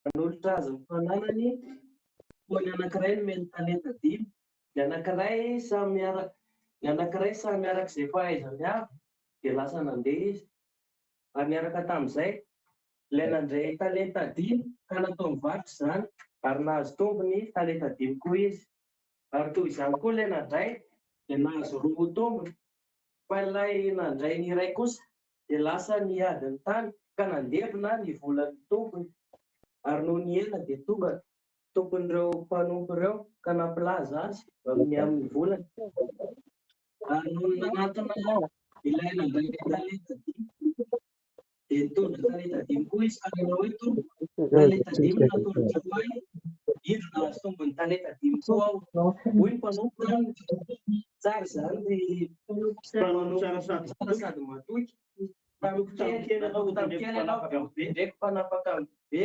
N'olatra azy ny fananany, koa ny anankiray nomeny talenta 5, ny anankiray samy arak'izay fahaizany avy, dia lasa nandeha izy. Ary miaraka tamin'izay, ilay nandray talenta 5 ka natao mivarotra izany, ary nahazo tombony talenta 5 koa izy. Ary toy izany koa ilay nandray, dia nahazo 2 tombony. Fa ilay nandray ny iray kosa, dia lasa niady ny tany ka nandevina ny volan'ny tompony. Ary noho ny ela dia tonga tompon'ireo mpanompo ireo ka nampilaza azy amin'ny volany. Ary noho nanantona ilay nandray ny talenta 5, dia nitondra talenta 5 koa izy ka nanao hoe tompo, talenta 5 natolotra vai, indro nahazo tombony talenta 5 koa aho. Hoy ny mpanompo zany, tsara izany ny mpanompo sady matoky. Tamikely ianao be ndraiky mpanapaka be,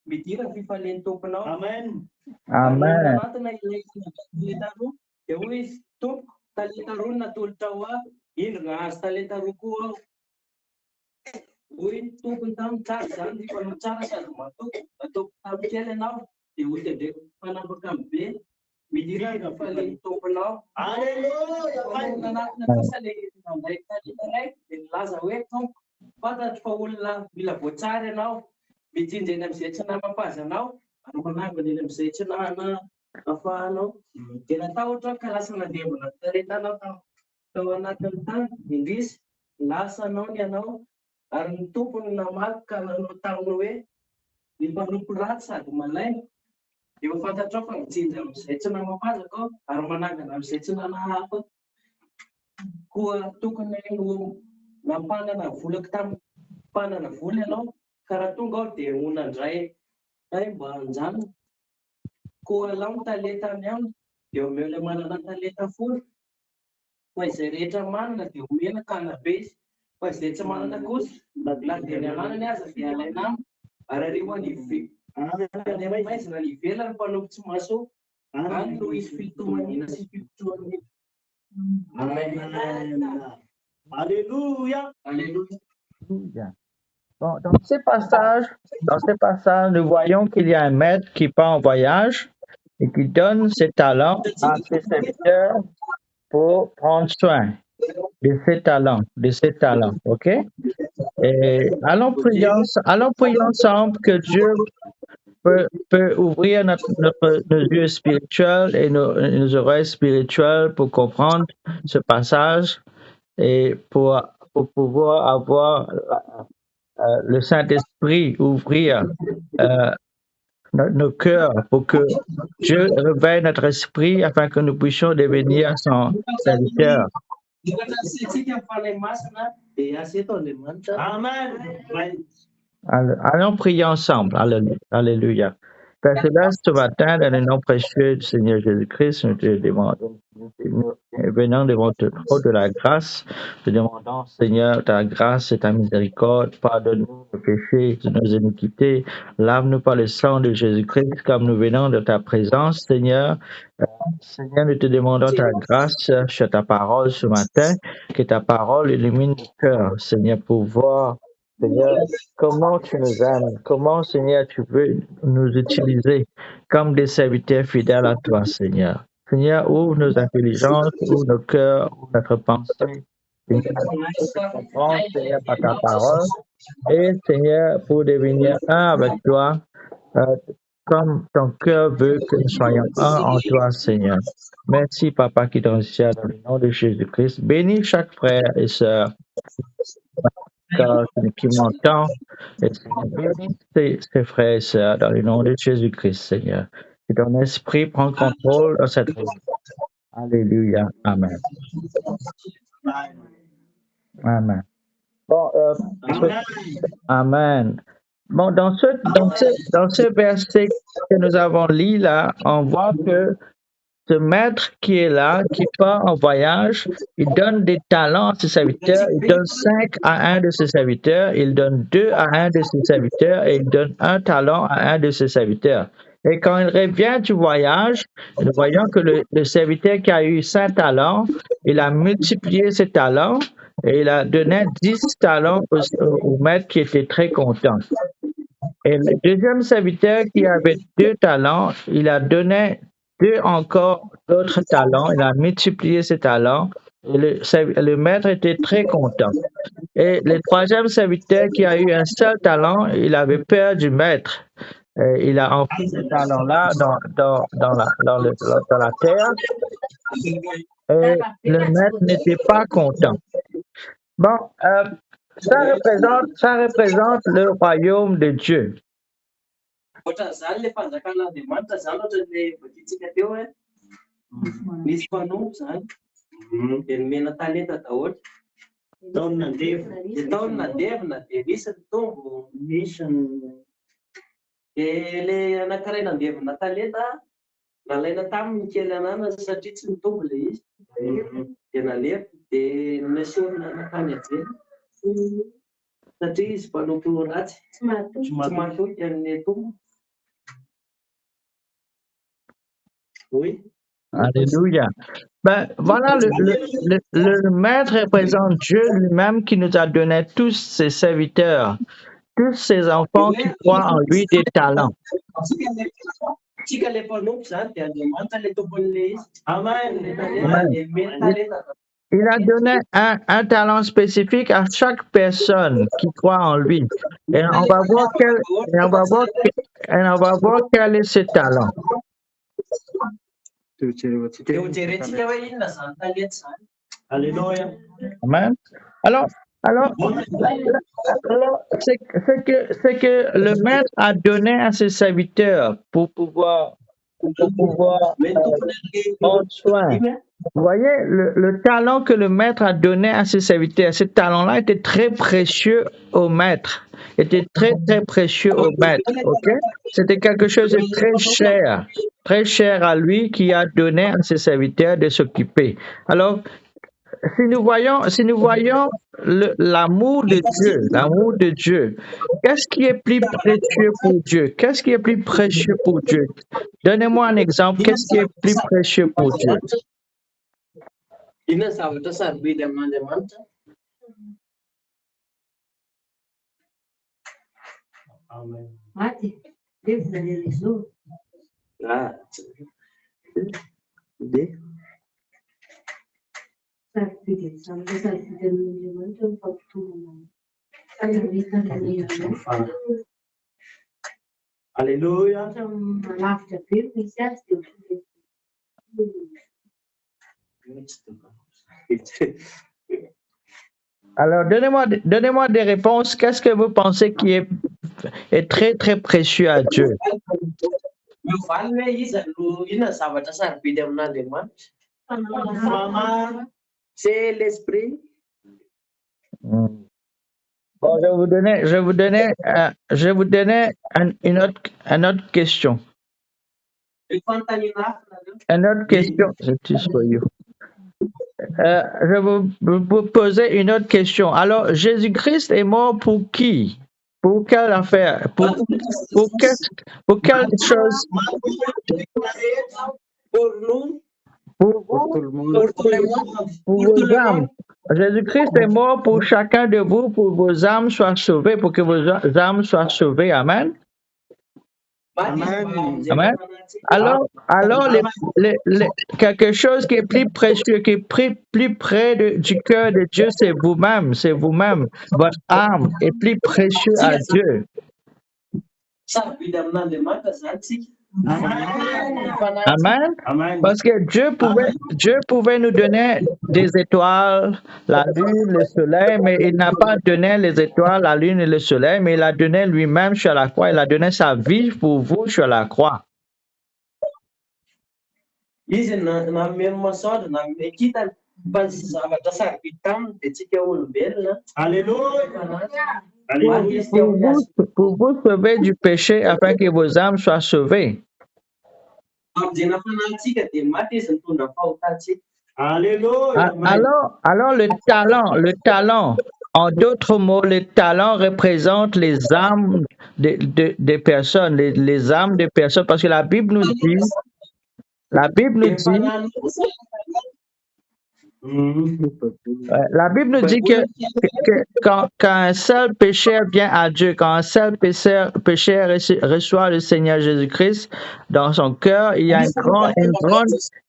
midira fifalian'ny tomponao. Amen. Nanantona ilay talenta 2, dia hoy izy, tompo, talenta 2 natolotra ho aho, indro nahazo talenta 2 koa aho. Hoy ny tompony taminy, tsara izany ny mpanao tsara sady matoky, ataoko tamikely ianao, dia hoy ndraiky mpanapaka be, midira fifalian'ny tomponao. Aleluia. Nanantona kosa ilay nandray talenta iray, dia nilaza hoe, tompo, fantatro fa olona mila voatsara ianao, mijinja eny amin'izay tsy namampahaza anao, ary manangana eny amin'izay tsy nahafahanao. Dia natahotra ka lasa nandevona ny talentanao tao anatin'ny tany, indrisy lasa anao ny anao, ary ny tompony namaly ka nanao taminy hoe, ny mpanompo ratsy sady malaina, dia ho fantatrao fa mijinja amin'izay tsy namampazako aho, ary manangana amin'izay tsy nanahafa. Koa tokony ho nampanana volako tamin'ny mpanana vola ianao, ka raha tonga aho dia ho nandray mba hanjanona. Koa alao ny talentany aminy, dia omeo ilay manana talenta 10. Fa izay rehetra manana dia omena ka hanabe izy. Fa izay tsy manana kosa, na dia ny ananany aza dia alaina aminy, ary ariho any maizina ny ivelany mpanompo tsy mahasoa, any no izy fitomaniana sy fipitrohany. Amen. Alléluia. Alléluia. Bon, dans ces passages, nous voyons qu'il y a un maître qui part en voyage et qui donne ses talents à ses serviteurs pour prendre soin de ses talents, ok? Et allons prier ensemble que Dieu peut ouvrir nos yeux spirituels et nos oreilles spirituelles pour comprendre ce passage et pour pouvoir avoir le Saint-Esprit ouvrir nos cœurs pour que Dieu réveille notre esprit afin que nous puissions devenir son serviteur. Amen. Allons prier ensemble. Alléluia. Père Céleste, ce matin, dans le nom précieux du Seigneur Jésus-Christ, nous venons devant ton trône de la grâce, te demandons, Seigneur, ta grâce et ta miséricorde. Pardonne-nous nos péchés, nos iniquités. Lave-nous par le sang de Jésus-Christ, comme nous venons de ta présence, Seigneur. Seigneur, nous te demandons ta grâce sur ta parole ce matin, que ta parole illumine nos cœurs, Seigneur, pour voir, Seigneur, comment tu nous aimes, comment, Seigneur, tu veux nous utiliser comme des serviteurs fidèles à toi, Seigneur. Seigneur, ouvre nos intelligences, ouvre nos cœurs, ouvre notre pensée. Seigneur, comprendre, Seigneur, par ta parole. Et, Seigneur, pour devenir un avec toi, comme ton cœur veut que nous soyons un en toi, Seigneur. Merci, Papa, qui est dans le ciel, dans le nom de Jésus-Christ. Bénis chaque frère et sœur qui m'entend. Bénis ses frères et sœurs dans le nom de Jésus-Christ, Seigneur. Que ton esprit prend contrôle de cette vie. Alléluia. Amen. Amen. Bon, Amen. Bon, dans ce verset que nous avons lu là, on voit que ce maître qui est là, qui part en voyage, il donne des talents à ses serviteurs, il donne 5 à un de ses serviteurs, il donne 2 à un de ses serviteurs et il donne 1 talent à un de ses serviteurs. Et quand il revient du voyage, nous voyons que le serviteur qui a eu 5 talents, il a multiplié ses talents et il a donné 10 talents au maître qui était très content. Et le deuxième serviteur qui avait 2 talents, il a donné 2 encore d'autres talents, il a multiplié ses talents, et le maître était très content. Et le troisième serviteur qui a eu un seul talent, il avait peur du maître. Et il a enfoui ce talent-là dans la terre, et le maître n'était pas content. Bon, ça représente le royaume de Dieu. Le anankiray nandevina talenta nalaina tamin'ny kely anana satria tsy nitombo le izy dia nalefa dia nasorina anakany aveny satria izy mpanompo ratsy tsy mahatoky amin'ny tombo. Oui. Alléluia. Ben, voilà, le maître représente Dieu lui-même qui nous a donné tous ses serviteurs, tous ses enfants qui croient en lui des talents. Il a donné un talent spécifique à chaque personne qui croit en lui. Et on va voir quel est ce talent. Amen. Alors, c'est que le maître a donné à ses serviteurs pour pouvoir prendre soin. Vous voyez, le talent que le maître a donné à ses serviteurs, ce talent-là était très précieux au maître. Était très, très précieux au maître. Ok? C'était quelque chose de très cher à lui qui a donné à ses serviteurs de s'occuper. Alors, si nous voyons l'amour de Dieu, qu'est-ce qui est plus précieux pour Dieu? Qu'est-ce qui est plus précieux pour Dieu? Donnez-moi un exemple. Qu'est-ce qui est plus précieux pour Dieu? Alléluia. Alors, donnez-moi des réponses. Qu'est-ce que vous pensez qui est très, très précieux à Dieu? C'est l'esprit. Bon, je vais vous donner une autre question. Une autre question. Je vais vous poser une autre question. Alors, Jésus-Christ est mort pour qui? Pour quelle affaire? Pour quelle chose? Pour nous. Pour vous, pour vos âmes. Jésus-Christ est mort pour chacun de vous, pour que vos âmes soient sauvées, pour que vos âmes soient sauvées. Amen. Amen. Alors, quelque chose qui est plus précieux, qui est plus près du cœur de Dieu, c'est vous-même. C'est vous-même. Votre âme est plus précieuse à Dieu. Amen. Parce que Dieu pouvait nous donner des étoiles, la lune, le soleil, mais il n'a pas donné les étoiles, la lune et le soleil, mais il a donné lui-même sur la croix. Il a donné sa vie pour vous sur la croix. Pour vous sauver du péché afin que vos âmes soient sauvées. Alors le talent, en d'autres mots, le talent représente les âmes des personnes, les âmes des personnes, parce que la Bible nous dit, La Bible nous dit que quand un seul pécheur vient à Dieu, quand un seul pécheur reçoit le Seigneur Jésus-Christ dans son cœur, il y a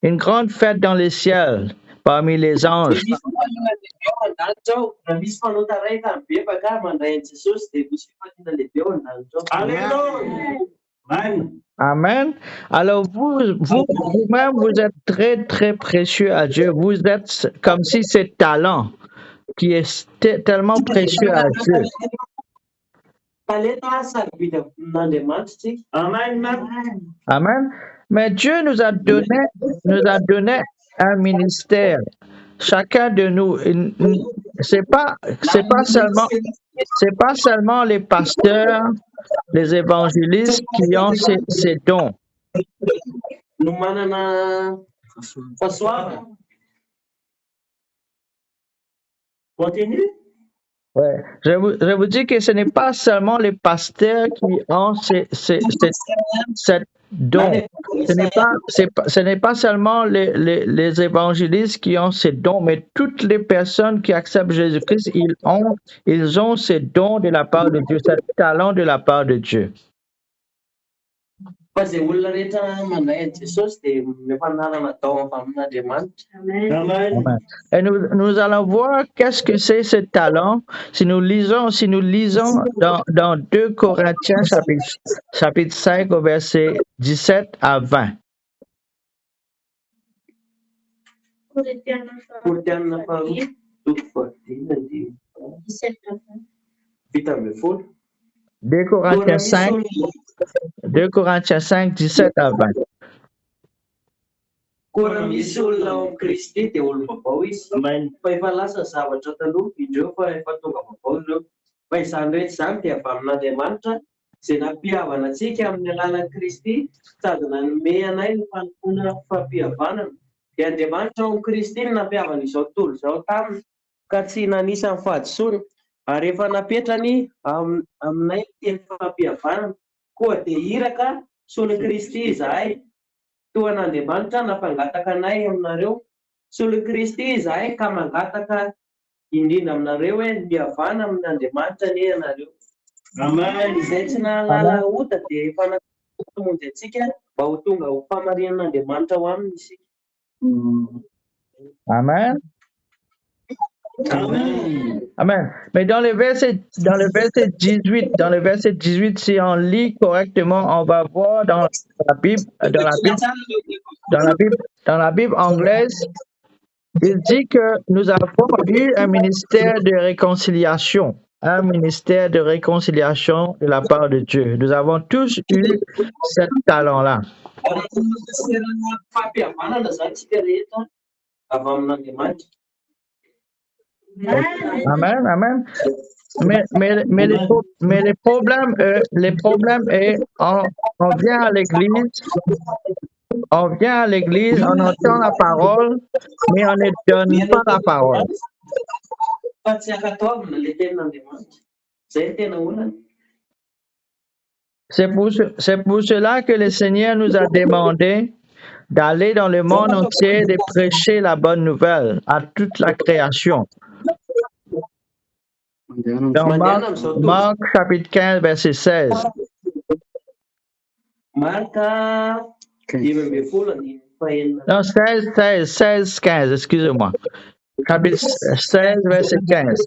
une grande fête dans les ciels parmi les anges. Amen. Alors vous-même, vous êtes très, très précieux à Dieu. Vous êtes comme si ce talent qui est tellement précieux à Dieu. Amen. Mais Dieu nous a donné un ministère. Chacun de nous, c'est pas seulement les pasteurs, les évangélistes qui ont ces dons. Continue. Ouais. Je vous dis que ce n'est pas seulement les pasteurs qui ont cette don. Ce n'est pas seulement les évangélistes qui ont ces dons, mais toutes les personnes qui acceptent Jésus-Christ, ils ont ces dons de la part de Dieu, ce talent de la part de Dieu. Amen. Et nous allons voir qu'est-ce que c'est ce talent si nous lisons dans 2 Corinthiens chapitre 5 au verset 17 à 20. Deux Corinthiens 5, 17 à 20. Koa misy olona ao amin'ny Kristy dia olo-vaovao izy. Fa efa lasa ny zavatra taloha indreo fa efa tonga vaovao ireo. Fa izany rehetra izany dia avy amin'Andriamanitra izay nampihavana antsika amin'ny alalan'i Kristy sady nanome anay ny fanompoana fampihavanana. Dia Andriamanitra ao amin'ny Kristy ny nampihavana izao tontolo izao taminy ka tsy nanisany fahadisoana. Ary efa napetrany aminay teny fampihavanana. Koa dia iraka solon'i Kristy izahay. Toa n'Andriamanitra nampangataka anay aminareo. Solon'i Kristy izahay ka mangataka indrindra aminareo hoe mihavana amin'ny Andriamanitra ny ianareo. Amen. Izay tsy nahalala ota dia efa namonjy antsika mba ho tonga ho famarinan'Andriamanitra ho aminy isika. Amen. Amen. Amen. Mais dans le verset 18, si on lit correctement, on va voir dans la Bible anglaise, il dit que nous avons eu un ministère de réconciliation. Un ministère de réconciliation de la part de Dieu. Nous avons tous eu ce talent-là. Amen, amen. Mais les problèmes est, on vient à l'église, on entend la parole, mais on ne donne pas la parole. C'est pour cela que le Seigneur nous a demandé d'aller dans le monde entier, de prêcher la bonne nouvelle à toute la création. Dans Marc chapitre 15, verset 16. Non, 16, 15, excusez-moi. Chapitre 16, verset 15.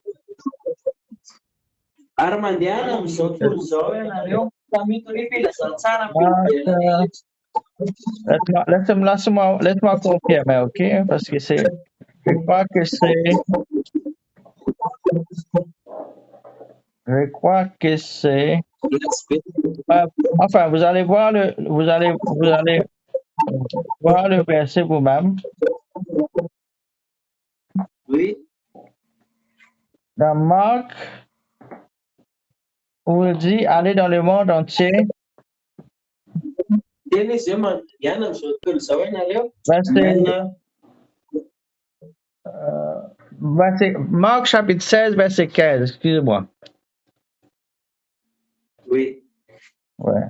Laisse-moi confirmer, ok? Parce que je crois que c'est, enfin, vous allez voir le verset vous-même. Oui. Dans Marc, où il dit aller dans le monde entier. Marc chapitre 16, verset 15, excusez-moi. Oui. Ouais.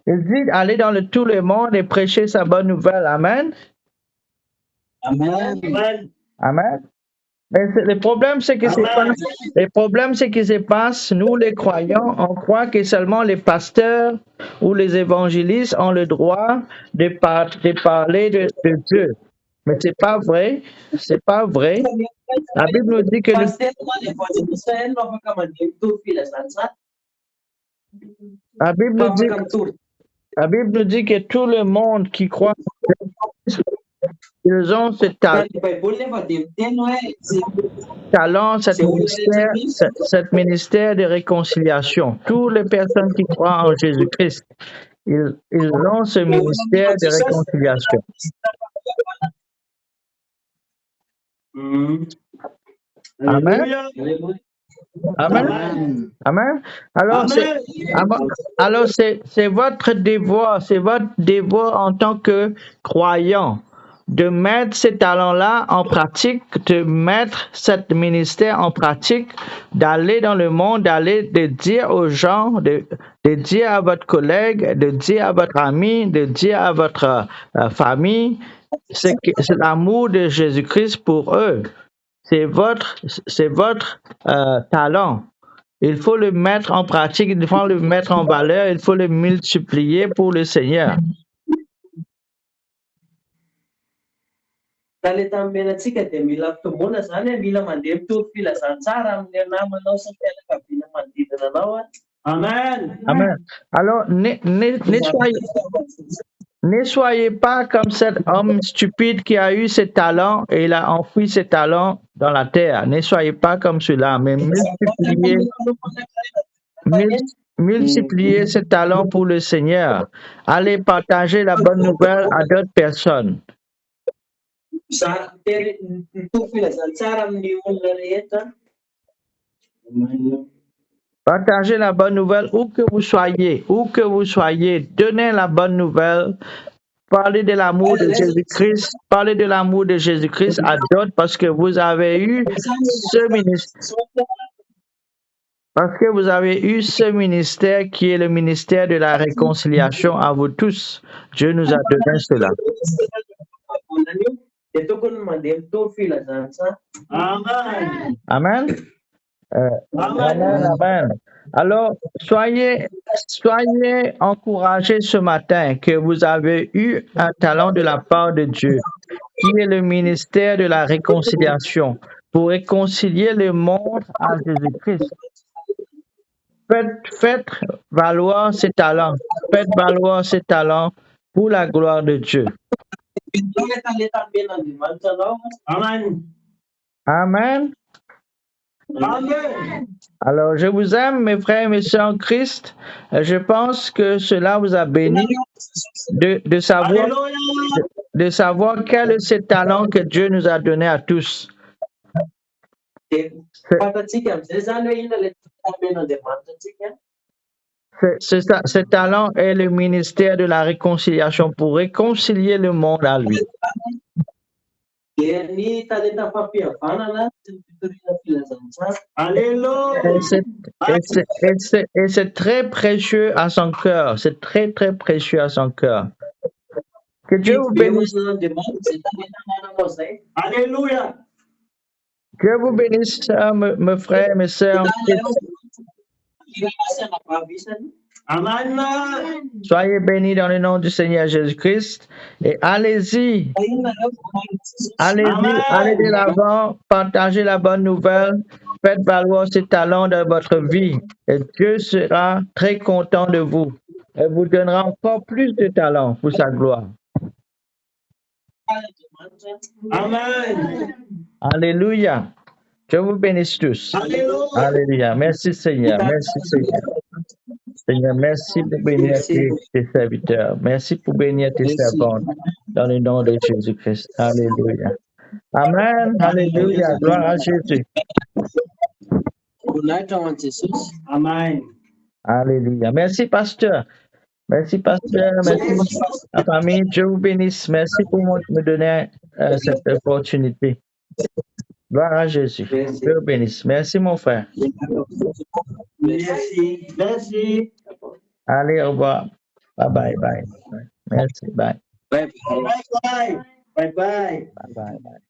Il dit aller dans tout le monde et prêcher sa bonne nouvelle. Amen. Amen. Amen. Amen. Mais le problème, c'est que ce qui se passe, nous les croyants, on croit que seulement les pasteurs ou les évangélistes ont le droit de parler de Dieu. Mais c'est pas vrai. C'est pas vrai. La Bible nous dit que la Bible nous dit que tout le monde qui croit, ils ont ce talent, cet ministère de réconciliation. Toutes les personnes qui croient en Jésus-Christ, ils ont ce ministère de réconciliation. Amen. Amen. Amen. Alors, c'est votre devoir en tant que croyant de mettre ces talents-là en pratique, de mettre ce ministère en pratique, d'aller dans le monde, de dire aux gens, de dire à votre collègue, de dire à votre ami, de dire à votre famille, c'est l'amour de Jésus-Christ pour eux. C'est votre talent. Il faut le mettre en pratique, il faut le mettre en valeur, il faut le multiplier pour le Seigneur. Amen. Amen. Alors, ne soyez pas comme cet homme stupide qui a eu ses talents et il a enfoui ses talents dans la terre. Ne soyez pas comme cela, mais multipliez ses talents pour le Seigneur. Allez partager la bonne nouvelle à d'autres personnes. Partagez la bonne nouvelle où que vous soyez, donnez la bonne nouvelle. Parlez de l'amour de Jésus-Christ, à d'autres parce que vous avez eu ce ministère qui est le ministère de la réconciliation à vous tous. Dieu nous a donné cela. Amen. Amen. Alors, soyez encouragés ce matin que vous avez eu un talent de la part de Dieu, qui est le ministère de la réconciliation, pour réconcilier le monde à Jésus-Christ. Faites valoir ces talents. Faites valoir ces talents pour la gloire de Dieu. Amen. Amen. Amen. Alors, je vous aime, mes frères et mes sœurs en Christ. Je pense que cela vous a béni de savoir quel est ce talent que Dieu nous a donné à tous. Ce talent est le ministère de la réconciliation pour réconcilier le monde à lui. Et c'est très précieux à son cœur. C'est très, très précieux à son cœur. Que Dieu vous bénisse. Alléluia. Que vous bénisse, mes frères, mes sœurs. Amen. Soyez bénis dans le nom du Seigneur Jésus-Christ et allez-y. Allez de l'avant, partagez la bonne nouvelle, faites valoir ces talents dans votre vie et Dieu sera très content de vous et vous donnera encore plus de talents pour sa gloire. Amen. Alléluia. Je vous bénisse tous. Alléluia. Alléluia. Merci Seigneur. Merci Seigneur. Seigneur, merci pour bénir tes serviteurs. Merci pour bénir tes servantes. Dans le nom de Jésus-Christ. Alléluia. Amen. Alléluia. Gloire à Jésus. Amen. Alléluia. Merci, pasteur. Merci, pasteur. Merci, la famille. Dieu vous bénisse. Merci pour me donner cette opportunité. Gloire à Jésus. Dieu vous bénisse. Merci, mon frère. Merci. Merci. Allez, au revoir. Bye bye. Merci. Bye. Bye bye. Bye bye. Bye bye.